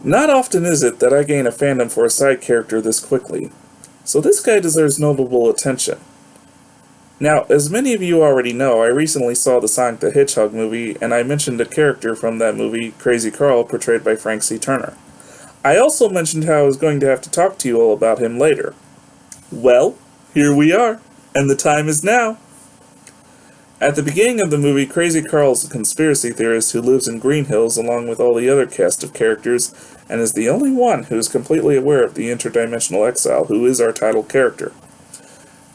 Not often is it that I gain a fandom for a side character this quickly, so this guy deserves notable attention. Now, as many of you already know, I recently saw the Sonic the Hedgehog movie, and I mentioned a character from that movie, Crazy Carl, portrayed by Frank C. Turner. I also mentioned how I was going to have to talk to you all about him later. Well, here we are, and the time is now. At the beginning of the movie, Crazy Carl is a conspiracy theorist who lives in Green Hills along with all the other cast of characters, and is the only one who is completely aware of the interdimensional exile, who is our title character.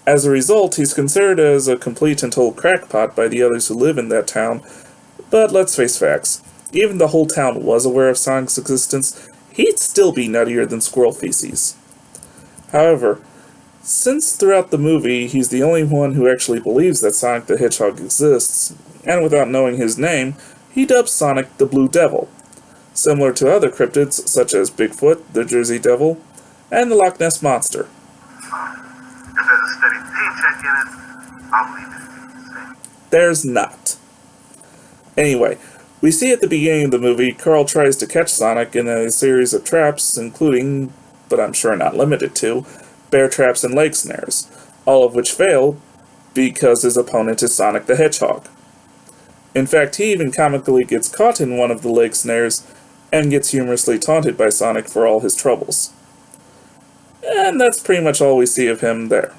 As a result, he's considered as a complete and total crackpot by the others who live in that town, but let's face facts. Even if the whole town was aware of Sonic's existence, he'd still be nuttier than squirrel feces. However, since throughout the movie he's the only one who actually believes that Sonic the Hedgehog exists, and without knowing his name, he dubs Sonic the Blue Devil, similar to other cryptids such as Bigfoot, the Jersey Devil, and the Loch Ness Monster. If there's a steady paycheck in it, I'll believe it. There's not. Anyway, we see at the beginning of the movie, Carl tries to catch Sonic in a series of traps, including, but I'm sure not limited to, bear traps and leg snares, all of which fail because his opponent is Sonic the Hedgehog. In fact, he even comically gets caught in one of the leg snares and gets humorously taunted by Sonic for all his troubles. And that's pretty much all we see of him there.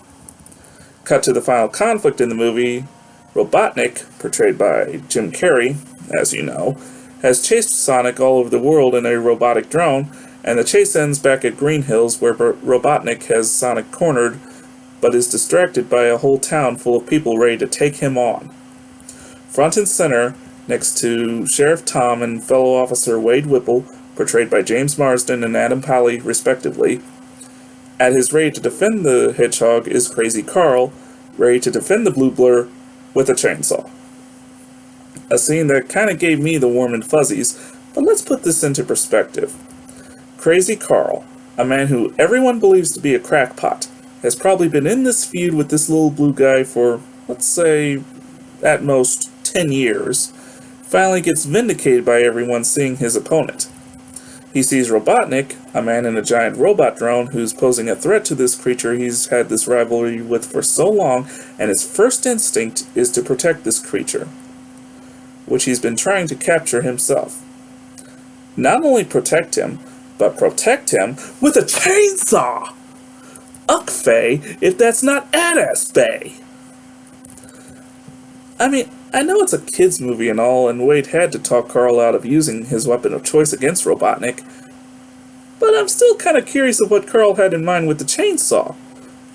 Cut to the final conflict in the movie, Robotnik, portrayed by Jim Carrey, as you know, has chased Sonic all over the world in a robotic drone, and the chase ends back at Green Hills where Robotnik has Sonic cornered, but is distracted by a whole town full of people ready to take him on. Front and center, next to Sheriff Tom and fellow officer Wade Whipple, portrayed by James Marsden and Adam Pally respectively, at his ready to defend the Hedgehog is Crazy Carl, ready to defend the Blue Blur with a chainsaw. A scene that kinda gave me the warm and fuzzies, but let's put this into perspective. Crazy Carl, a man who everyone believes to be a crackpot, has probably been in this feud with this little blue guy for, let's say, at most 10 years, finally gets vindicated by everyone seeing his opponent. He sees Robotnik, a man in a giant robot drone who's posing a threat to this creature he's had this rivalry with for so long, and his first instinct is to protect this creature, which he's been trying to capture himself. Not only protect him, but protect him with a chainsaw! Uckfay, if that's not Adass Bay! I mean, I know it's a kid's movie and all, and Wade had to talk Carl out of using his weapon of choice against Robotnik, but I'm still kind of curious of what Carl had in mind with the chainsaw.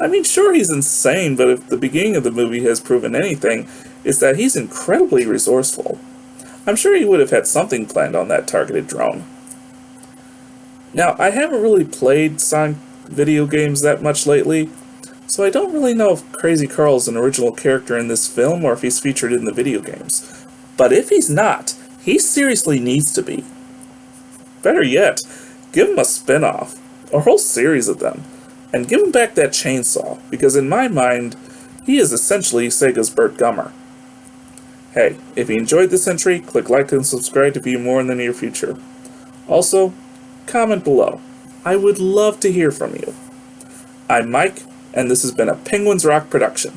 I mean, sure, he's insane, but if the beginning of the movie has proven anything, it's that he's incredibly resourceful. I'm sure he would have had something planned on that targeted drone. Now, I haven't really played Sonic video games that much lately, so I don't really know if Crazy Carl is an original character in this film or if he's featured in the video games. But if he's not, he seriously needs to be. Better yet, give him a spin-off, a whole series of them, and give him back that chainsaw, because in my mind, he is essentially Sega's Burt Gummer. Hey, if you enjoyed this entry, click like and subscribe to view more in the near future. Also, comment below. I would love to hear from you. I'm Mike, and this has been a Penguins Rock production.